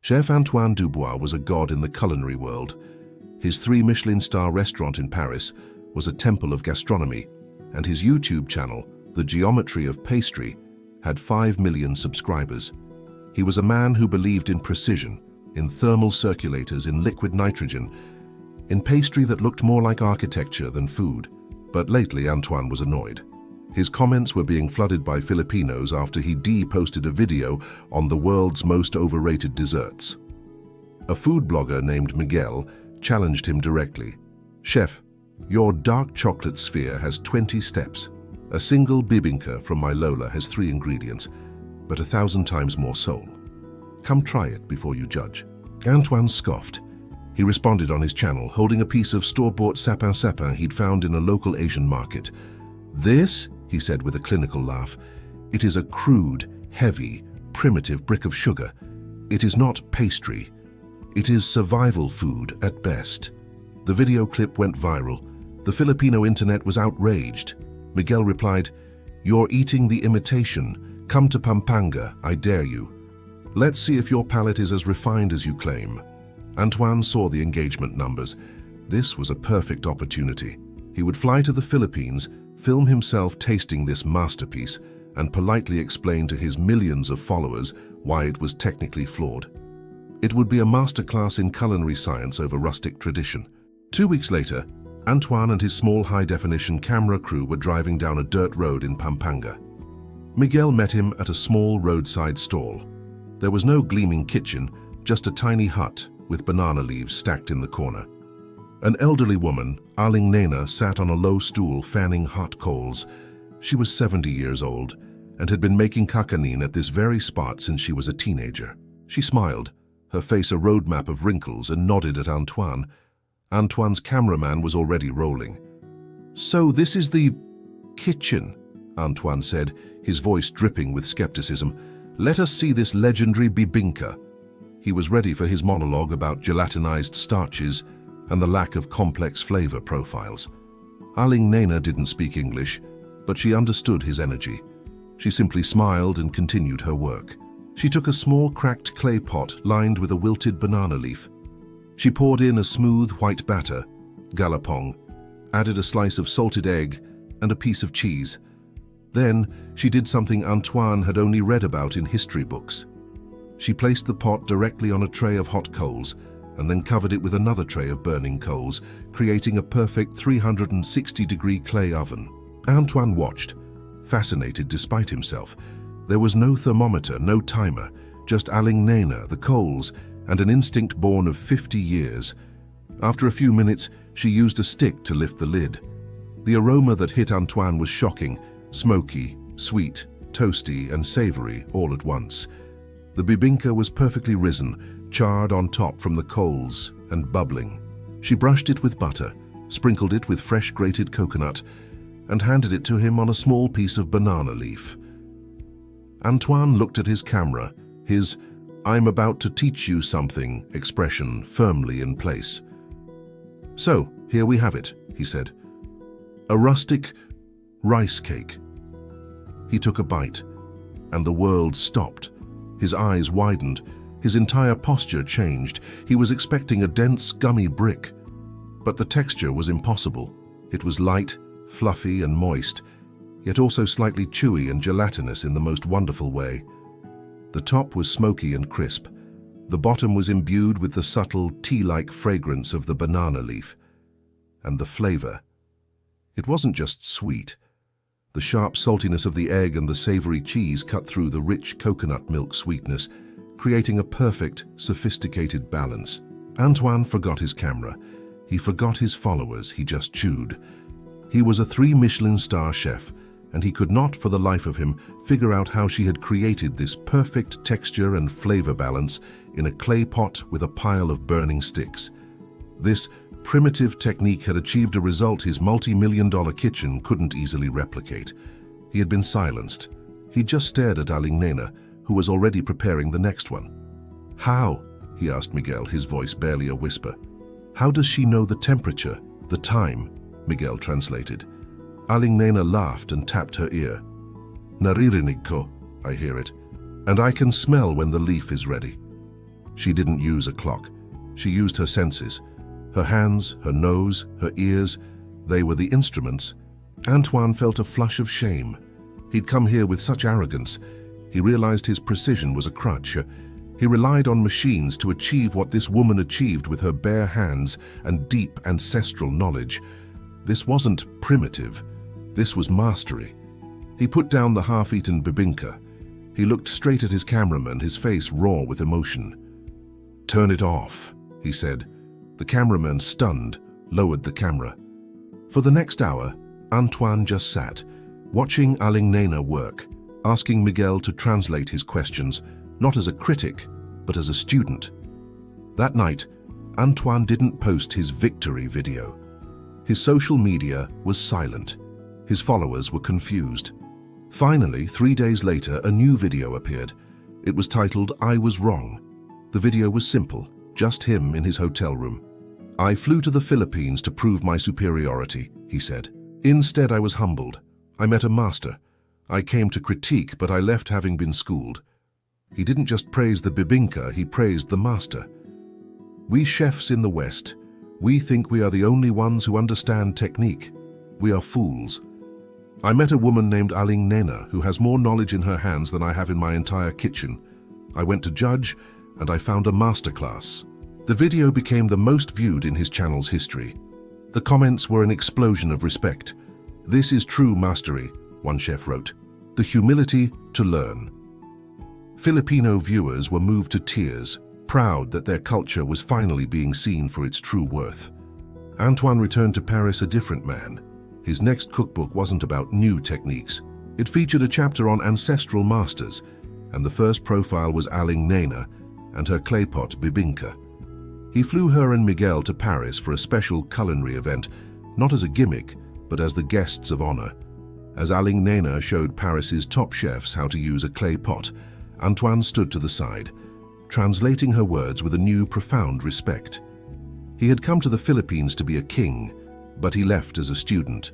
Chef Antoine Dubois was a god in the culinary world. His 3 Michelin star restaurant in Paris was a temple of gastronomy, and his YouTube channel, The Geometry of Pastry, had 5 million subscribers. He was a man who believed in precision, in thermal circulators, in liquid nitrogen, in pastry that looked more like architecture than food. But lately Antoine was annoyed. His comments were being flooded by Filipinos after he posted a video on the world's most overrated desserts. A food blogger named Miguel challenged him directly. "Chef, your dark chocolate sphere has 20 steps. A single Bibingka from my Lola has 3 ingredients, but 1,000 times more soul. Come try it before you judge." Antoine scoffed. He responded on his channel, holding a piece of store-bought sapin he'd found in a local Asian market. "This," he said with a clinical laugh, "it is a crude, heavy, primitive brick of sugar. It is not pastry. It is survival food at best." The video clip went viral. The Filipino internet was outraged. Miguel replied, "You're eating the imitation. Come to Pampanga, I dare you. Let's see if your palate is as refined as you claim." Antoine saw the engagement numbers. This was a perfect opportunity. He would fly to the Philippines, film himself tasting this masterpiece, and politely explain to his millions of followers why it was technically flawed. It would be a masterclass in culinary science over rustic tradition. 2 weeks later, Antoine and his small high-definition camera crew were driving down a dirt road in Pampanga. Miguel met him at a small roadside stall. There was no gleaming kitchen, just a tiny hut with banana leaves stacked in the corner. An elderly woman, Aling Nena, sat on a low stool fanning hot coals. She was 70 years old and had been making Kakanin at this very spot since she was a teenager. She smiled, her face a roadmap of wrinkles, and nodded at Antoine. Antoine's cameraman was already rolling. "So this is the kitchen," Antoine said, his voice dripping with skepticism. "Let us see this legendary Bibingka." He was ready for his monologue about gelatinized starches and the lack of complex flavor profiles. Aling Nena didn't speak English, but she understood his energy. She simply smiled and continued her work. She took a small cracked clay pot lined with a wilted banana leaf. She poured in a smooth white batter, galapong, added a slice of salted egg and a piece of cheese. Then she did something Antoine had only read about in history books. She placed the pot directly on a tray of hot coals and then covered it with another tray of burning coals, creating a perfect 360-degree clay oven. Antoine watched, fascinated despite himself. There was no thermometer, no timer, just Aling Nena, the coals, and an instinct born of 50 years. After a few minutes, she used a stick to lift the lid. The aroma that hit Antoine was shocking, smoky, sweet, toasty, and savory all at once. The bibingka was perfectly risen, charred on top from the coals and bubbling. She brushed it with butter, sprinkled it with fresh grated coconut, and handed it to him on a small piece of banana leaf. Antoine looked at his camera, his "I'm about to teach you something" expression firmly in place. "So, here we have it," he said. "A rustic rice cake." He took a bite, and the world stopped. His eyes widened, his entire posture changed. He was expecting a dense, gummy brick. But the texture was impossible. It was light, fluffy, and moist, yet also slightly chewy and gelatinous in the most wonderful way. The top was smoky and crisp. The bottom was imbued with the subtle, tea-like fragrance of the banana leaf. And the flavor. It wasn't just sweet. The sharp saltiness of the egg and the savory cheese cut through the rich coconut milk sweetness, creating a perfect, sophisticated balance. Antoine forgot his camera. He forgot his followers. He just chewed. He was a 3 Michelin star chef, and he could not for the life of him figure out how she had created this perfect texture and flavor balance in a clay pot with a pile of burning sticks. This primitive technique had achieved a result his multi-million-dollar kitchen couldn't easily replicate. He had been silenced. He just stared at Aling Nena, who was already preparing the next one. "How?" he asked Miguel, his voice barely a whisper. "How does she know the temperature, the time?" Miguel translated. Aling Nena laughed and tapped her ear. "Naririnig ko, I hear it, and I can smell when the leaf is ready." She didn't use a clock. She used her senses. Her hands, her nose, her ears, they were the instruments. Antoine felt a flush of shame. He'd come here with such arrogance. He realized his precision was a crutch. He relied on machines to achieve what this woman achieved with her bare hands and deep ancestral knowledge. This wasn't primitive. This was mastery. He put down the half-eaten bibingka. He looked straight at his cameraman, his face raw with emotion. "Turn it off," he said. The cameraman, stunned, lowered the camera. For the next hour, Antoine just sat, watching Aling Nena work, asking Miguel to translate his questions, not as a critic, but as a student. That night, Antoine didn't post his victory video. His social media was silent. His followers were confused. Finally, 3 days later, a new video appeared. It was titled, "I Was Wrong." The video was simple, just him in his hotel room. "I flew to the Philippines to prove my superiority," he said. "Instead, I was humbled. I met a master. I came to critique, but I left having been schooled." He didn't just praise the bibingka, he praised the master. "We chefs in the West, we think we are the only ones who understand technique. We are fools. I met a woman named Aling Nena who has more knowledge in her hands than I have in my entire kitchen. I went to judge, and I found a masterclass." The video became the most viewed in his channel's history. The comments were an explosion of respect. "This is true mastery," one chef wrote. "The humility to learn." Filipino viewers were moved to tears, proud that their culture was finally being seen for its true worth. Antoine returned to Paris a different man. His next cookbook wasn't about new techniques. It featured a chapter on ancestral masters, and the first profile was Aling Nena and her clay pot Bibingka. He flew her and Miguel to Paris for a special culinary event, not as a gimmick, but as the guests of honor. As Aling Nena showed Paris's top chefs how to use a clay pot, Antoine stood to the side, translating her words with a new, profound respect. He had come to the Philippines to be a king, but he left as a student.